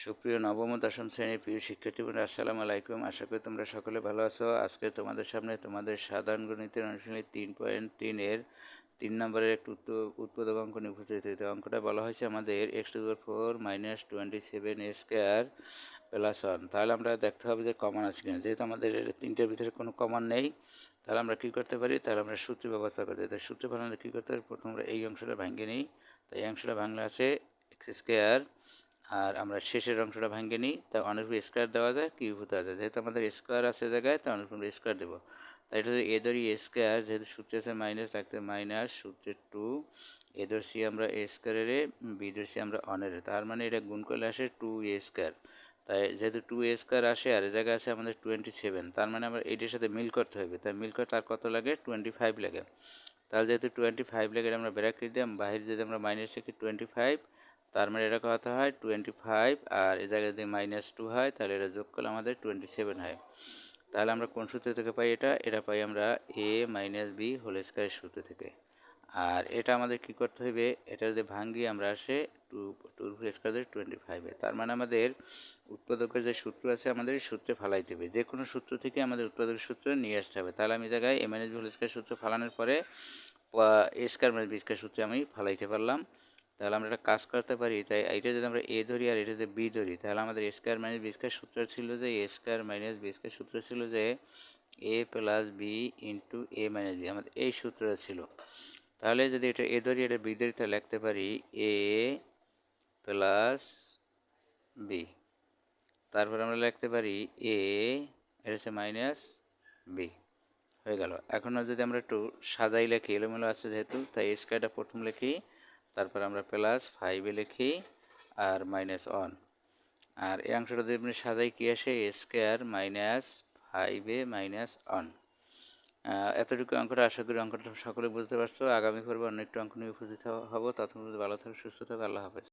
সুপ্রিয় নবম ও দশম শ্রেণীর প্রিয় শিক্ষার্থীবৃন্দ, আসসালামু আলাইকুম। আশা করি তোমরা সকলে ভালো আছো। আজকে তোমাদের সামনে তোমাদের সাধারণ গণিতের অনুশীলনী 3.3 এর 3 নম্বরের একটি উৎপাদক অঙ্ক নিয়ে উপস্থিত হয়েছে। অঙ্কটা বলা হয়েছে আমাদের x⁴ - 27a² প্লাস 1। তাহলে আমরা দেখতে হবে যে কমন আছে কিনা। যেহেতু আমাদের তিনটের ভিতরে কোনো কমন নেই, তাহলে আমরা কী করতে পারি, তাহলে আমরা সূত্র ব্যবস্থা করতে পারি। তাই সূত্র বানালে কী করতে পারি, প্রথম আমরা এই অংশটা ভাঙিয়ে নিই। তাই এই অংশটা ভাঙলে আছে x², আর আমরা শেষের অংশটা ভাঙিয়ে নিই। তাই অনেক স্কোয়ার দেওয়া যায়, কিউব দেওয়া যায়। যেহেতু আমাদের স্কোয়ার আছে জায়গায়, তাই অনেক স্কোয়ার দেবো। তাই এটা যদি এ ধরি স্কোয়ার, যেহেতু সূত্রে আছে মাইনাস, রাখতে মাইনাস, সূত্রের 2 এ ধরছি আমরা স্কোয়ারের, বি ধরছি আমরা অনের। তার মানে এটা গুণ করলে আসে 2a²। তাই যেহেতু 2a² আসে আর এই জায়গায় আছে আমাদের 27, তার মানে আমরা এইটার সাথে মিল করতে হবে। তাই মিল করতে আর কত লাগে, 25 লাগে। তাহলে যেহেতু 25 লাগে, আমরা ব্র্যাকেট দিলাম, বাহিরে যদি আমরা মাইনাস রাখি 25, তার মানে এটা কত হয় 25, আর এই জায়গায় যদি -2 হয় তাহলে এটা যোগ করলে আমাদের 27 হয়। তাহলে আমরা কোন সূত্র থেকে পাই, এটা পাই আমরা a - b² সূত্র থেকে। আর এটা আমাদের কি করতে হবে, এটা যদি ভাঙি আমরা আসে 2² 25। তার মানে আমাদের উৎপাদকের যে সূত্র আছে আমাদের সূত্রে ফালাইতে হবে। যে কোনো সূত্র থেকে আমাদের উৎপাদকের সূত্র নিয়ে আসতে হবে। তাহলে আমি জায়গায় a - b² সূত্র ফালানোর পরে a² - b² সূত্রে আমি ফালাইতে পারলাম। তাহলে আমরা একটা কাজ করতে পারি। তাই এইটা যদি আমরা এ ধরি আর এটা যদি বি ধরি, তাহলে আমাদের a² - b² সূত্র ছিল যে a² - b² সূত্র ছিল যে a + b * a - b, আমাদের এই সূত্রটা ছিল। তাহলে যদি এটা এ ধরি, এটা বি ধরি, তাহলে লিখতে পারি a + b। তারপর আমরা লিখতে পারি a, এটা হচ্ছে - b হয়ে গেল। এখন যদি আমরা একটু সাজাই লিখি, এলোমেলো আছে যেহেতু, তাই স্কোয়ারটা প্রথম লিখি, তারপর আমরা +5 লিখি, আর -1। আর এই অংশটা যদি আপনি সাজাই কি আসে, a² - 5a - 1। এতটুকু অঙ্কটা, আশা করি অঙ্কটা সকলে বুঝতে পারছো। আগামী পর্বে অন্য একটু অঙ্ক নিয়ে উপস্থিত হব। ততক্ষণ ভালো থাকো, সুস্থ থাকো, আল্লাহ হাফেজ।